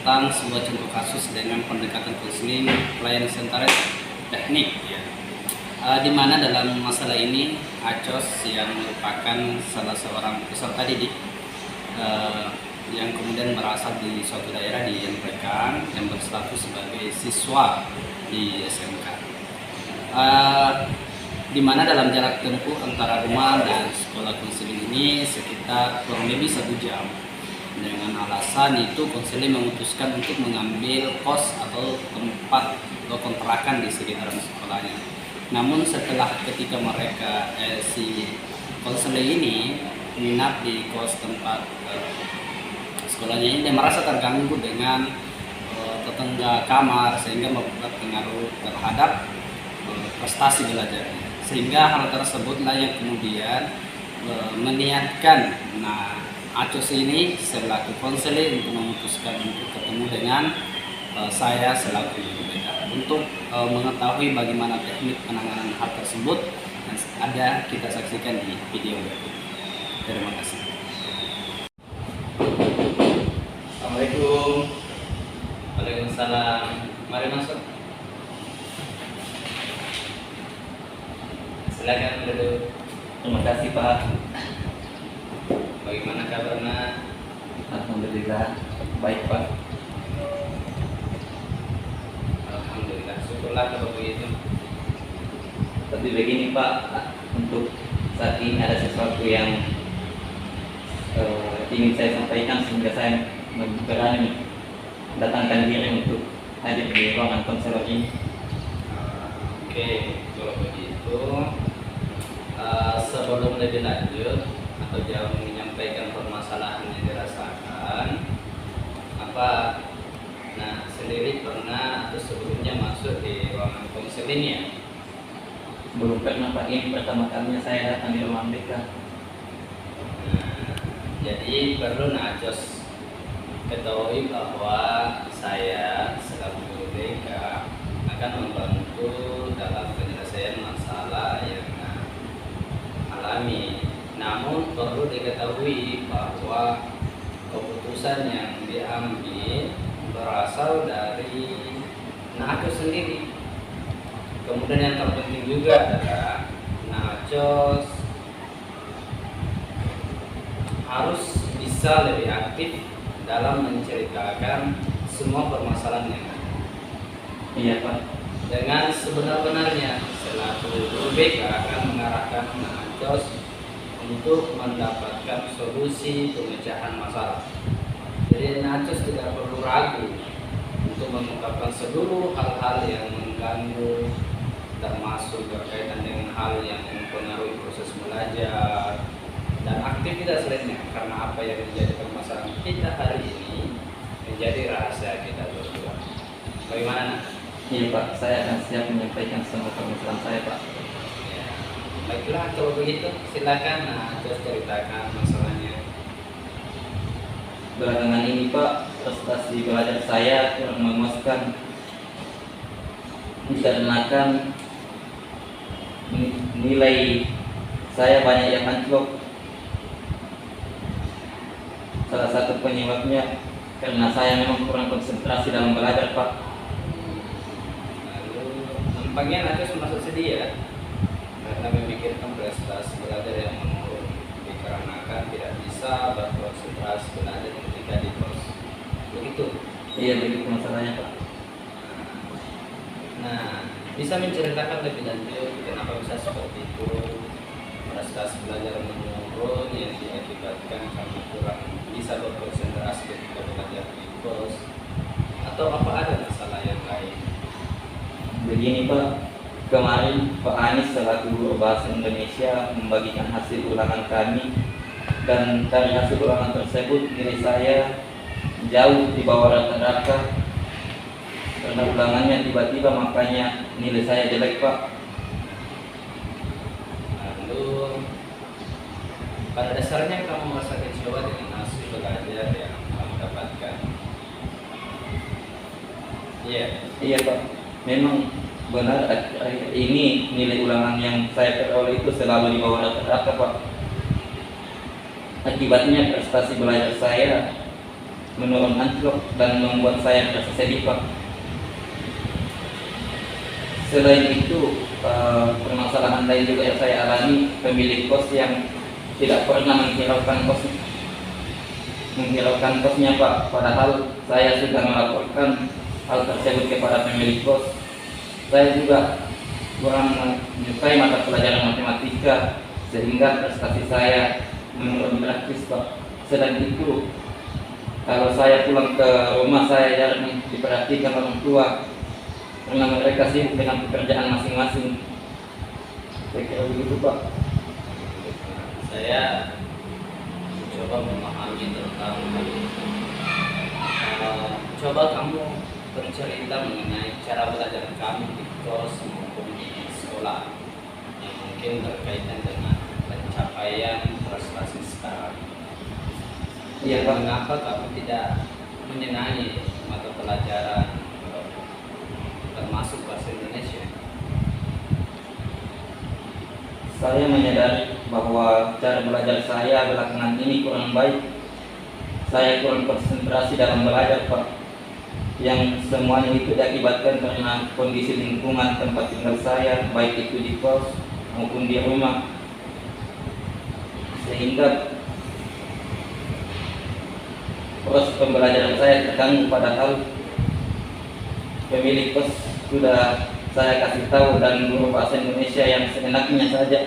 tentang sebuah contoh kasus dengan pendekatan konseling pelayanan sementara teknik ya. Di mana dalam masalah ini Acos yang merupakan salah seorang peserta didik yang kemudian berasal di suatu daerah di Nrekan yang berstatus sebagai siswa di SMK, di mana dalam jarak tempuh antara rumah dan sekolah konseling ini sekitar kurang lebih 1 jam. Dengan alasan itu konseling memutuskan untuk mengambil kos atau tempat atau kontrakan di sekitaran sekolahnya. Namun setelah ketika mereka si konseling ini menginap di kos tempat sekolahnya ini, dia merasa terganggu dengan tetangga kamar sehingga membuat pengaruh terhadap prestasi belajarnya. Sehingga hal tersebutlah yang kemudian meniatkan Acos ini selaku konseling untuk memutuskan untuk ketemu dengan saya selaku guru BK untuk mengetahui bagaimana teknik penanganan hal tersebut. Ada kita saksikan di video berikut. Terima kasih. Assalamualaikum. Waalaikumsalam. Mari masuk. Silakan duduk. Terima kasih Pak. Bagaimana kabarnya? Alhamdulillah baik Pak. Alhamdulillah, syukurlah kalau begitu. Tapi begini Pak, untuk saat ini ada sesuatu yang ingin saya sampaikan sehingga saya berani datangkan diri untuk hadir di ruangan konselor ini. Oke, kalau begitu sebelum lebih lanjut atau jauh menyampaikan permasalahan yang dirasakan, sendiri pernah atau sebelumnya masuk di ruangan konseling ya? Belum pernah Pak, ini pertama kalinya saya datang di ruangan BK. Jadi perlu Acos ketahui bahwa saya selaku guru BK akan membantu dalam penyelesaian masalah yang alami. Namun perlu diketahui bahwa keputusan yang diambil berasal dari Acos sendiri. Kemudian yang terpenting juga adalah Acos harus bisa lebih aktif dalam menceritakan semua permasalahan yang ada. Iya Pak. Dengan sebenar-benarnya selaku guru BK akan mengarahkan Acos untuk mendapatkan solusi pemecahan masalah. Jadi Acos tidak perlu ragu untuk mengungkapkan seluruh hal-hal yang mengganggu, termasuk berkaitan dengan hal yang mempengaruhi proses belajar dan aktivitas lainnya, karena apa yang menjadi permasalahan kita hari ini menjadi rahasia kita berdua. Bagaimana? Iya Pak, saya akan siap menyampaikan semua permasalahan saya Pak. Ya, baiklah kalau begitu silakan Acos ceritakan masalahnya. Belakangan ini Pak, prestasi belajar saya kurang memuaskan dikarenakan nilai saya banyak yang anjlok. Salah satu penyebabnya karena saya memang kurang konsentrasi dalam belajar Pak. Lalu nampaknya Acos masuk sedih ya, karena memikirkan prestasi belajar yang menurun dikarenakan tidak bisa berkonsentrasi belajar ketika di kos. Begitu? Iya begitu masalahnya Pak. Nah, bisa menceritakan lebih lanjut kenapa bisa seperti itu? Prestasi belajar menurun yang diakibatkan karena kurang bisa berkonsentrasi ketika belajar di kos, atau apa ada masalah yang lain? Begini Pak, kemarin Pak Anies selaku guru bahasa Indonesia membagikan hasil ulangan kami, dan dari hasil ulangan tersebut nilai saya jauh di bawah rata-rata. Karena ulangannya tiba-tiba, makanya nilai saya jelek Pak. Lalu pada dasarnya kamu merasa kecewa dengan hasil belajar yang kamu dapatkan? Iya. Iya Pak, memang benar akhir ini nilai ulangan yang saya peroleh itu selalu di bawah rata-rata Pak. Akibatnya prestasi belajar saya menurun anjlok dan membuat saya merasa sedih, Pak. Selain itu, permasalahan lain juga yang saya alami, pemilik kos yang tidak pernah menghiraukan kosnya, Pak. Padahal saya sudah melaporkan hal tersebut kepada pemilik kos. Saya juga kurang menyukai mata pelajaran matematika sehingga prestasi saya menurun drastis, Pak. Selain itu, kalau saya pulang ke rumah saya jarang diperhatikan orang tua karena mereka sibuk dengan pekerjaan masing-masing. Saya kira begitu, Pak. Saya coba memahami tentang coba kamu bercerita mengenai cara belajar kamu di kos maupun di sekolah yang mungkin berkaitan dengan pencapaian prestasi sekarang. Iya, Pak. Mengapa kamu tidak menyenangi mata pelajaran termasuk bahasa Indonesia? Saya menyadari bahwa cara belajar saya belakangan ini kurang baik. Saya kurang konsentrasi dalam belajar, Pak. Yang semuanya itu diakibatkan karena kondisi lingkungan tempat tinggal saya, baik itu di kos maupun di rumah. Sehingga proses pembelajaran saya terganggu, padahal pemilik kos sudah saya kasih tahu dan guru bahasa Indonesia yang seenaknya saja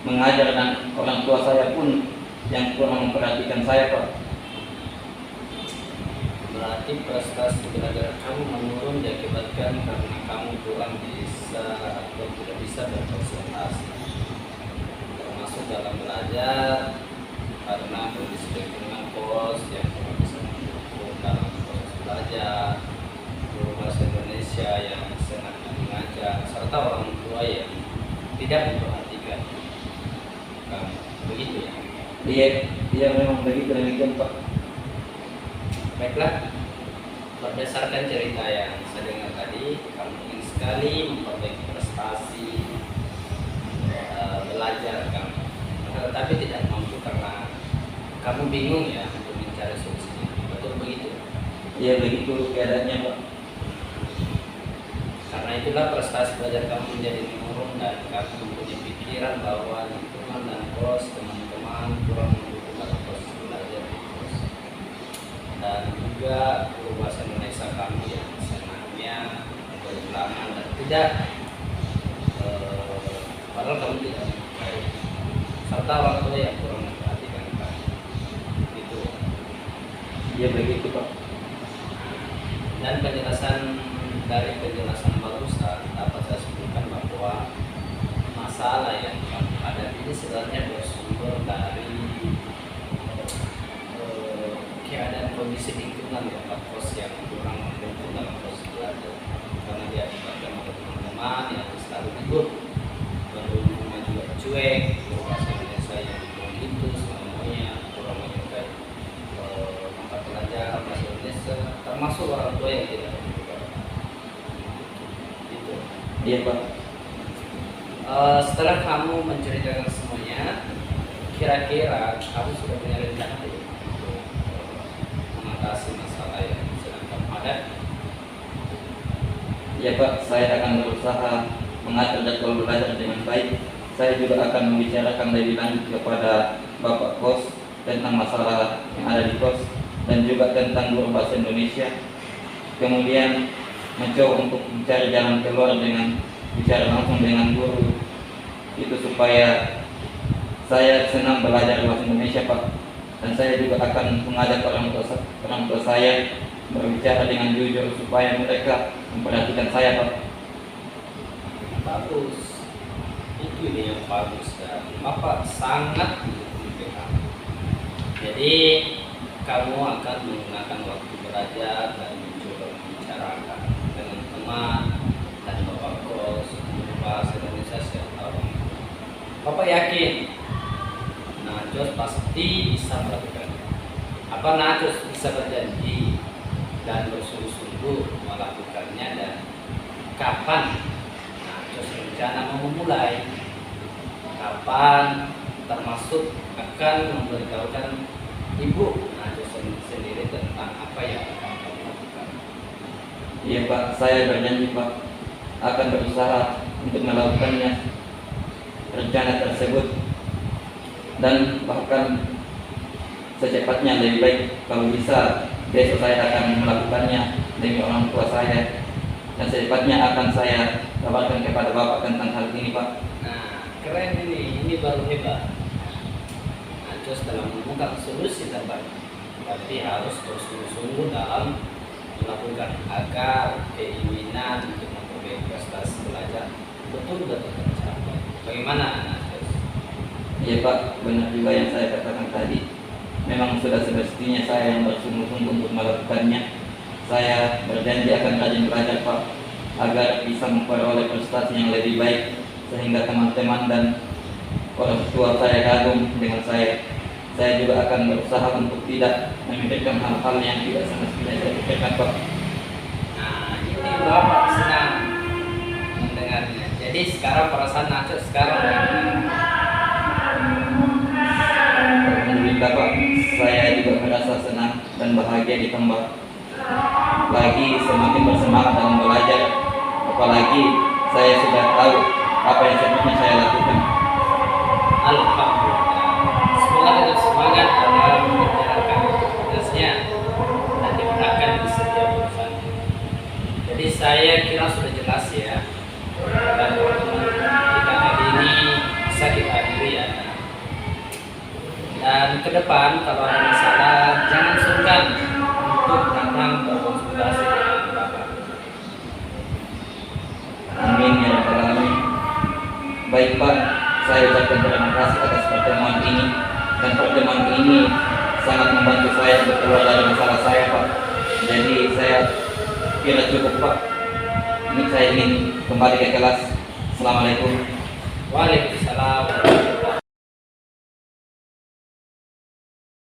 mengajar, dan orang tua saya pun yang kurang memperhatikan saya, Pak. Berarti prestasi belajar kamu menurun diakibatkan karena kamu kurang bisa atau tidak bisa berkonsentrasi, termasuk dalam belajar karena kondisi lingkungan kos yang kurang bisa mendukung dalam proses belajar, guru bahasa Indonesia yang senangnya mengajar, serta orang tua yang tidak memperhatikan kamu. Begitu ya? Iya, memang begitu, demikian, Pak. Baiklah, berdasarkan cerita yang saya dengar tadi, kamu ingin sekali memperbaiki prestasi belajar kamu, tetapi tidak mampu karena kamu bingung ya untuk mencari solusinya. Betul begitu? Iya, begitu keadaannya, Pak. Karena itulah prestasi belajar kamu menjadi menurun dan kamu mempunyai pikiran bahwa lingkungan dan kos teman-teman kurang mendukung dalam proses belajar di kos, dan juga guru bahasa Indonesia kamu yang senangnya berulangan dan tidak padahal kamu tidak menyukai, serta orang tua yang kurang memperhatikan kamu. Itu. Iya, begitu, Pak. Dan dari penjelasan barusan dapat saya simpulkan bahwa masalah yang kamu hadapi ini sebenarnya bersumber dari keadaan kondisi lingkungan ya, Pak, kos yang kurang mendukung dalam proses belajar, karena dia akibatkan oleh teman-teman yang selalu ribut, baru rumah juga cuek, bahasa Indonesia yang begitu semuanya kurang menyukai mata pelajaran bahasa Indonesia, termasuk orang tua yang tidak mendukung. Gitu. Iya, Pak. Setelah kamu menceritakan semuanya, kira-kira kamu sudah punya rencana belum untuk mengatasi masalah yang sedang kamu hadapi? Ya, Pak, saya akan berusaha mengatur jadwal belajar dengan baik. Saya juga akan membicarakan lebih lanjut kepada Bapak kos tentang masalah yang ada di kos dan juga tentang guru bahasa Indonesia. Kemudian mencoba untuk mencari jalan keluar dengan bicara langsung dengan guru itu supaya saya senang belajar bahasa Indonesia, Pak. Dan saya juga akan mengajak orang tua saya berbicara dengan jujur supaya mereka memperhatikan saya, Pak. Bagus, itu ide yang bagus dan Bapak sangat mendukung kamu. Jadi kamu akan menggunakan waktu belajar dan mencoba membicarakan dengan teman dan Bapak kos bahasa Indonesia setiap tahun. Bapak yakin Najos pasti bisa melakukannya. Apa Najos bisa berjanji dan bersungguh-sungguh melakukannya, dan kapan Najos rencana mau memulai, kapan termasuk akan memberitahukan ibu Najos sendiri tentang apa yang akan kamu lakukan. Iya Pak, saya berjanji Pak akan berusaha untuk melakukannya rencana tersebut, dan bahkan secepatnya lebih baik kalau bisa besok saya akan melakukannya demi orang tua saya, dan secepatnya akan saya kabarkan kepada Bapak tentang hal ini Pak. Nah, keren ini baru hebat. Nah, terus dalam menemukan solusi terbaik, tapi harus bersungguh-sungguh dalam melakukan agar keinginan untuk memperbaiki prestasi belajar betul-betul tercapai. Bagaimana Nah, terus? Iya Pak, benar juga yang saya katakan tadi. Memang sudah semestinya saya yang bersungguh-sungguh untuk melakukannya. Saya berjanji akan rajin belajar Pak, agar bisa memperoleh prestasi yang lebih baik, sehingga teman-teman dan orang tua saya kagum dengan saya. Saya juga akan berusaha untuk tidak memikirkan hal-hal yang tidak semestinya saya pikirkan Pak. Nah, ini Bapak senang mendengarnya. Jadi sekarang perasaan Naco sekarang Alhamdulillah Pak, saya juga merasa senang dan bahagia, ditambah lagi semakin bersemangat dalam belajar. Apalagi saya sudah tahu apa yang sebenarnya saya lakukan. Alhamdulillah. Semoga tetap semangat dalam menjalankan tugasnya dan dimudahkan di setiap urusannya. Jadi saya kira sudah jelas ya. Dan kita kali ini bisa kita akhiri ya. Dan ke depan kalau ada masalah jangan sungkan untuk datang berkonsultasi dengan Bapak. Amin ya rabbal alamin. Baik Pak, saya ucapkan terima kasih atas pertemuan ini, dan pertemuan ini sangat membantu saya untuk keluar dari masalah saya Pak. Jadi saya kira cukup Pak. Ini saya ingin kembali ke kelas. Assalamualaikum. Waalaikumsalam.